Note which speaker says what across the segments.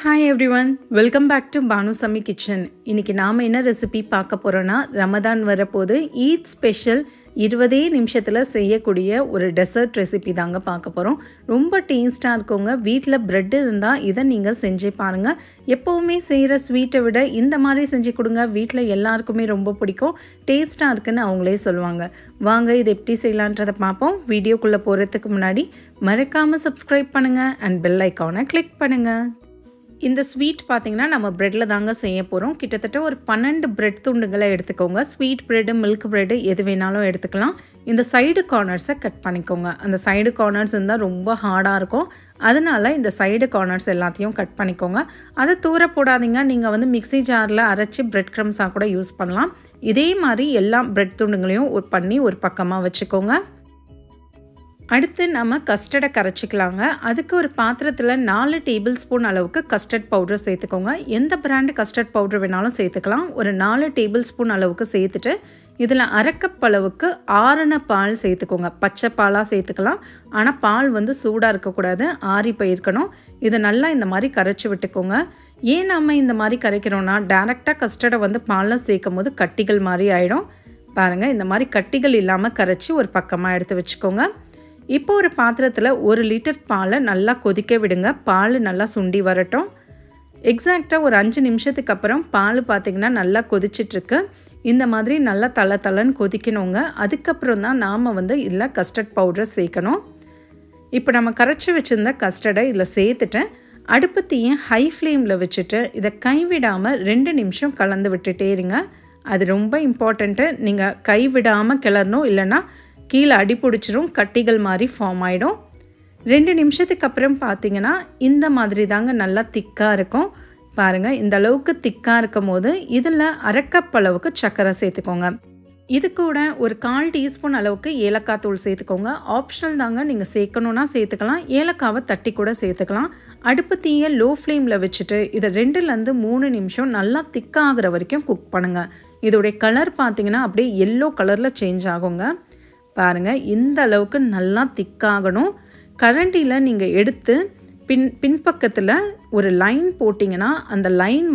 Speaker 1: Hi everyone, welcome back to Banu Sammi Kitchen. இன்னைக்கு நாம என்ன ரெசிபி பார்க்க போறோம்னா ரமதான் வரப்போது ஈத் ஸ்பெஷல் 20 நிமிஷத்துல செய்யக்கூடிய ஒரு டெசர்ட் ரெசிபி தாங்க பார்க்க போறோம். ரொம்ப டேஸ்டா இருக்குங்க. வீட்ல பிரெட் இருந்தா இத நீங்க செஞ்சு பாருங்க. எப்பவுமே செய்யற ஸ்வீட்டை விட இந்த மாதிரி செஞ்சு கொடுங்க. வீட்ல எல்லாருக்குமே ரொம்ப பிடிக்கும். டேஸ்டா இருக்குன்னு அவங்களே சொல்வாங்க. வாங்க இது எப்படி செய்யலாம்ன்றத பாப்போம். வீடியோக்குள்ள போறதுக்கு முன்னாடி மறக்காம subscribe பண்ணுங்க and bell icon-ஐ click பண்ணுங்க. இந்த ஸ்வீட் பார்த்தீங்கன்னா நம்ம பிரெட்ல தாங்க செய்ய போகிறோம். கிட்டத்தட்ட ஒரு 12 பிரெட் துண்டுகளை எடுத்துக்கோங்க. ஸ்வீட் பிரெட், மில்க் பிரெட் எது வேணாலும் எடுத்துக்கலாம். இந்த சைடு கார்னர்ஸை கட் பண்ணிக்கோங்க. அந்த சைடு கார்னர்ஸ் இருந்தால் ரொம்ப ஹார்டாக இருக்கும். அதனால இந்த சைடு கார்னர்ஸ் எல்லாத்தையும் கட் பண்ணிக்கோங்க. அதை தூர போடாதீங்க. நீங்கள் மிக்ஸி ஜாரில் அரைச்சி பிரெட் க்ரம்ஸாக கூட யூஸ் பண்ணலாம். இதே மாதிரி எல்லா பிரெட் துண்டுங்களையும் பண்ணி ஒரு பக்கமாக வச்சுக்கோங்க. அடுத்து நம்ம கஸ்டர்டை கரைச்சிக்கலாங்க. அதுக்கு ஒரு பாத்திரத்தில் 4 டேபிள் ஸ்பூன் அளவுக்கு கஸ்டர்ட் பவுடர் சேர்த்துக்கோங்க. எந்த பிராண்டு கஸ்டர்ட் பவுடர் வேணாலும் சேர்த்துக்கலாம். ஒரு 4 டேபிள் ஸ்பூன் அளவுக்கு சேர்த்துட்டு இதில் அரை கப் அளவுக்கு ஆறின பால் சேர்த்துக்கோங்க. பச்சை பாலாக சேர்த்துக்கலாம். ஆனால் பால் சூடாக இருக்கக்கூடாது, ஆறி போயிருக்கணும். இதை நல்லா இந்த மாதிரி கரைச்சி விட்டுக்கோங்க. ஏன் நம்ம இந்த மாதிரி கரைக்கிறோன்னா டேரெக்டாக கஸ்டர்டை பாலில் சேர்க்கும் போது கட்டிகள் மாதிரி ஆகிடும். பாருங்கள், இந்த மாதிரி கட்டிகள் இல்லாமல் கரைச்சி ஒரு பக்கமாக எடுத்து வச்சுக்கோங்க. இப்போ ஒரு பாத்திரத்தில் 1 லிட்டர் பாலை நல்லா கொதிக்க விடுங்க. பால் நல்லா சுண்டி வரட்டும். எக்ஸாக்டாக ஒரு 5 நிமிஷத்துக்கு அப்புறம் பால் பார்த்திங்கன்னா நல்லா கொதிச்சிட்ருக்கு. இந்த மாதிரி நல்லா தளன்னு கொதிக்கணுங்க. அதுக்கப்புறம் தான் நாம் இதில் கஸ்டர்ட் பவுடர் சேர்க்கணும். இப்போ நம்ம கரைச்சி வச்சுருந்த கஸ்டர்டை இதில் சேர்த்துட்டு அடுப்பு தீயை ஹை ஃப்ளேமில் வச்சுட்டு இதை கைவிடாமல் 2 நிமிஷம் கலந்து விட்டுட்டே இருங்க. அது ரொம்ப இம்பார்ட்டண்ட்டு. நீங்கள் கைவிடாமல் கிளறணும், இல்லைன்னா கீழே அடி பிடிச்சிரும், கட்டிகள் மாதிரி ஃபார்ம் ஆகிடும். 2 நிமிஷத்துக்கு அப்புறம் பார்த்தீங்கன்னா இந்த மாதிரி தாங்க நல்லா திக்காக இருக்கும். பாருங்கள், இந்த அளவுக்கு திக்காக இருக்கும் போது இதில் அரை கப் அளவுக்கு சர்க்கரை சேர்த்துக்கோங்க. இது கூட ஒரு 1/4 டீஸ்பூன் அளவுக்கு ஏலக்காய் தூள் சேர்த்துக்கோங்க. ஆப்ஷனல் தாங்க, நீங்கள் சேர்க்கணுன்னா சேர்த்துக்கலாம். ஏலக்காவை தட்டி கூட சேர்த்துக்கலாம். அடுப்பு தீயை லோ ஃப்ளேமில் வச்சுட்டு இதை 2லேருந்து 3 நிமிஷம் நல்லா திக்காகிற வரைக்கும் குக் பண்ணுங்கள். இதோடைய கலர் பார்த்தீங்கன்னா அப்படியே எல்லோ கலரில் சேஞ்ச் ஆகுங்க. பாருங்கள், இந்த அளவுக்கு நல்லா திக்காகணும். கரண்டியில் நீங்கள் எடுத்து பின்பக்கத்தில் ஒரு லைன் போட்டிங்கன்னா அந்த லைன்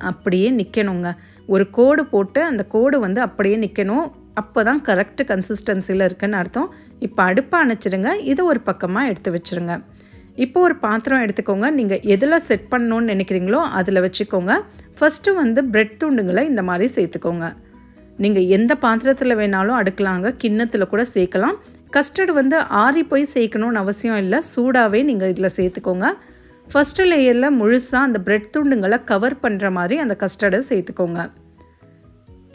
Speaker 1: அப்படியே நிற்கணுங்க. ஒரு கோடு போட்டு அந்த கோடு அப்படியே நிற்கணும். அப்போ தான் கரெக்ட் கன்சிஸ்டன்சியில் இருக்குன்னு அர்த்தம். இப்போ அடுப்பை அணைச்சிடுங்க. இதை ஒரு பக்கமாக எடுத்து வச்சுருங்க. இப்போ ஒரு பாத்திரம் எடுத்துக்கோங்க. நீங்கள் எதில் செட் பண்ணணுன்னு நினைக்கிறீங்களோ அதில் வச்சுக்கோங்க. ஃபஸ்ட்டு பிரெட் துண்டுங்களை இந்த மாதிரி சேர்த்துக்கோங்க. நீங்கள் எந்த பாத்திரத்தில் வேணாலும் அடுக்கலாங்க. கிண்ணத்தில் கூட சேர்க்கலாம். கஸ்டர்டு ஆறி போய் சேர்க்கணுன்னு அவசியம் இல்லை. சூடாகவே நீங்கள் இதில் சேர்த்துக்கோங்க. ஃபஸ்ட்டு லேயரில் முழுசாக அந்த பிரெட் துண்டுங்களை கவர் பண்ணுற மாதிரி அந்த கஸ்டர்டை சேர்த்துக்கோங்க.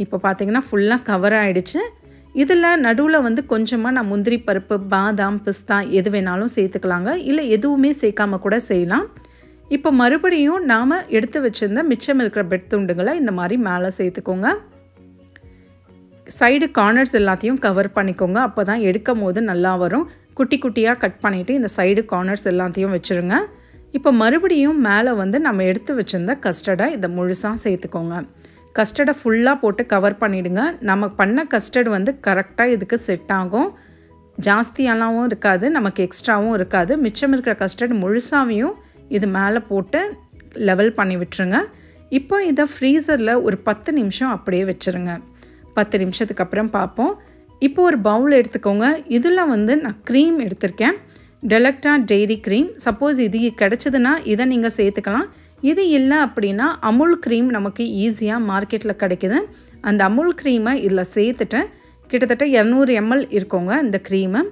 Speaker 1: இப்போ பார்த்தீங்கன்னா ஃபுல்லாக கவர் ஆகிடுச்சு. இதில் நடுவில் கொஞ்சமாக நான் முந்திரி பருப்பு, பாதாம், பிஸ்தா எது வேணாலும் சேர்த்துக்கலாங்க. இல்லை எதுவுமே சேர்க்காம கூட செய்யலாம். இப்போ மறுபடியும் நாம் எடுத்து வச்சுருந்த மிச்சம் இருக்கிற பிரெட் துண்டுங்களை இந்த மாதிரி மேலே சேர்த்துக்கோங்க. சைடு கார்னர்ஸ் எல்லாத்தையும் கவர் பண்ணிக்கோங்க. அப்போ தான் எடுக்கும் போது நல்லா வரும். குட்டி குட்டியாக கட் பண்ணிவிட்டு இந்த சைடு கார்னர்ஸ் எல்லாத்தையும் வச்சுருங்க. இப்போ மறுபடியும் மேலே நம்ம எடுத்து வச்சுருந்த கஸ்டர்டை இதை முழுசாக சேர்த்துக்கோங்க. கஸ்டர்டை ஃபுல்லாக போட்டு கவர் பண்ணிவிடுங்க. நம்ம பண்ண கஸ்டர்டு கரெக்டாக இதுக்கு செட் ஆகும். ஜாஸ்தியாலாவும் இருக்காது, நமக்கு எக்ஸ்ட்ராவும் இருக்காது. மிச்சம் இருக்கிற கஸ்டர்டு முழுசாவையும் இது மேலே போட்டு லெவல் பண்ணி விட்டுருங்க. இப்போ இதை ஃப்ரீசரில் ஒரு 10 நிமிஷம் அப்படியே வச்சுருங்க. 10 நிமிஷத்துக்கு அப்புறம் பார்ப்போம். இப்போ ஒரு பவுல் எடுத்துக்கோங்க. இதில் நான் க்ரீம் எடுத்திருக்கேன். டெலக்டா டெய்ரி க்ரீம். சப்போஸ் இது கிடச்சிதுன்னா இதை நீங்கள் சேர்த்துக்கலாம். இது இல்லை அப்படின்னா அமுல் க்ரீம் நமக்கு ஈஸியாக மார்க்கெட்டில் கிடைக்குது. அந்த அமுல் க்ரீமை இதில் சேர்த்துட்டு கிட்டத்தட்ட 200 ml இருக்கோங்க இந்த க்ரீமை.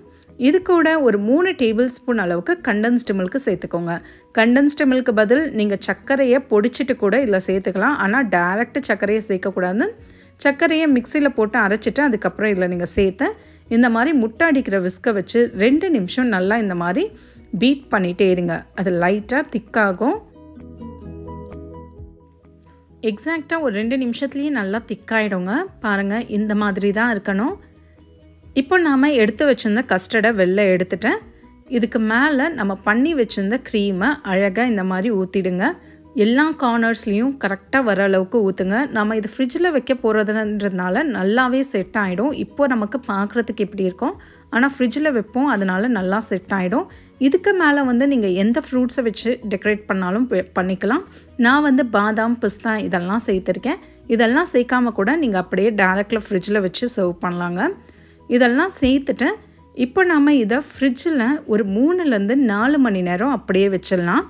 Speaker 1: இது கூட ஒரு 3 டேபிள் ஸ்பூன் அளவுக்கு கண்டென்ஸ்டு மில்க்கு சேர்த்துக்கோங்க. கண்டென்ஸ்டு மில்க்கு பதில் நீங்கள் சர்க்கரையை பொடிச்சிட்டு கூட இதில் சேர்த்துக்கலாம். ஆனால் டைரெக்ட் சர்க்கரையை சேர்க்கக்கூடாது. சர்க்கரையை மிக்சியில் போட்டு அரைச்சிட்டு அதுக்கப்புறம் இதில் நீங்கள் சேர்த்து இந்த மாதிரி முட்டை அடிக்கிற விஸ்கை வச்சு 2 நிமிஷம் நல்லா இந்த மாதிரி பீட் பண்ணிகிட்டே இருங்க. அது லைட்டாக திக்காகும். எக்ஸாக்டாக ஒரு 2 நிமிஷத்துலேயே நல்லா திக்காயிடுங்க. பாருங்கள், இந்த மாதிரி தான் இருக்கணும். இப்போ நாம் எடுத்து வச்சுருந்த கஸ்டர்டை வெளில எடுத்துட்டேன். இதுக்கு மேலே நம்ம பண்ணி வச்சுருந்த க்ரீமை அழகாக இந்த மாதிரி ஊற்றிடுங்க. எல்லா கார்னர்ஸ்லேயும் கரெக்டாக வர அளவுக்கு ஊற்றுங்க. நம்ம இது ஃப்ரிட்ஜில் வைக்க போகிறதுன்றதுனால நல்லாவே செட் ஆகிடும். இப்போ நமக்கு பார்க்குறதுக்கு எப்படி இருக்கும், ஆனால் ஃப்ரிட்ஜில் வைப்போம், அதனால் நல்லா செட் ஆகிடும். இதுக்கு மேலே வந்து நீங்கள் எந்த ஃப்ரூட்ஸை வச்சு டெக்கரேட் பண்ணாலும் பண்ணிக்கலாம். நான் வந்து பாதாம், பிஸ்தா இதெல்லாம் சேர்த்துருக்கேன். இதெல்லாம் சேர்க்காம கூட நீங்கள் அப்படியே டேரெக்டில் ஃப்ரிட்ஜில் வச்சு சர்வ் பண்ணலாங்க. இதெல்லாம் சேர்த்துட்டு இப்போ நம்ம இதை ஃப்ரிட்ஜில் ஒரு 3லேருந்து 4 மணி நேரம் அப்படியே வச்சிடலாம்.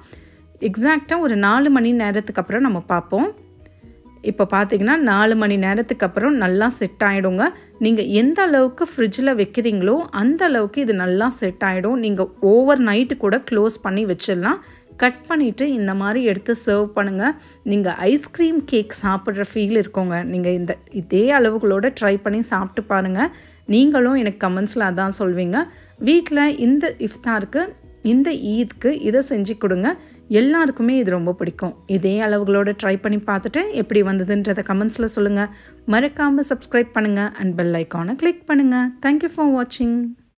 Speaker 1: எக்ஸாக்டாக ஒரு 4 மணி நேரத்துக்கு அப்புறம் நம்ம பார்ப்போம். இப்போ பார்த்தீங்கன்னா 4 மணி நேரத்துக்கு அப்புறம் நல்லா செட் ஆகிடுங்க. நீங்கள் எந்த அளவுக்கு ஃப்ரிட்ஜில் வைக்கிறீங்களோ அந்த அளவுக்கு இது நல்லா செட் ஆகிடும். நீங்கள் ஓவர் நைட்டு கூட க்ளோஸ் பண்ணி வச்சிடலாம். கட் பண்ணிவிட்டு இந்த மாதிரி எடுத்து சர்வ் பண்ணுங்கள். நீங்கள் ஐஸ்கிரீம் கேக் சாப்பிட்ற ஃபீல் இருக்குங்க. நீங்கள் இதே அளவுகளோடு ட்ரை பண்ணி சாப்பிட்டு பாருங்கள். நீங்களும் எனக்கு கமெண்ட்ஸில் அதான் சொல்வீங்க. வீட்டில் இந்த இஃப்தாருக்கு இந்த ஈத்க்கு இதை செஞ்சு கொடுங்க. எல்லாருக்குமே இது ரொம்ப பிடிக்கும். இதே அளவுகளோடு ட்ரை பண்ணி பார்த்துட்டு எப்படி வந்ததுன்றதை கமெண்ட்ஸில் சொல்லுங்கள். மறக்காமல் சப்ஸ்கிரைப் பண்ணுங்கள் அண்ட் பெல் ஐக்கானை கிளிக் பண்ணுங்கள். தேங்க்யூ ஃபார் வாட்சிங்.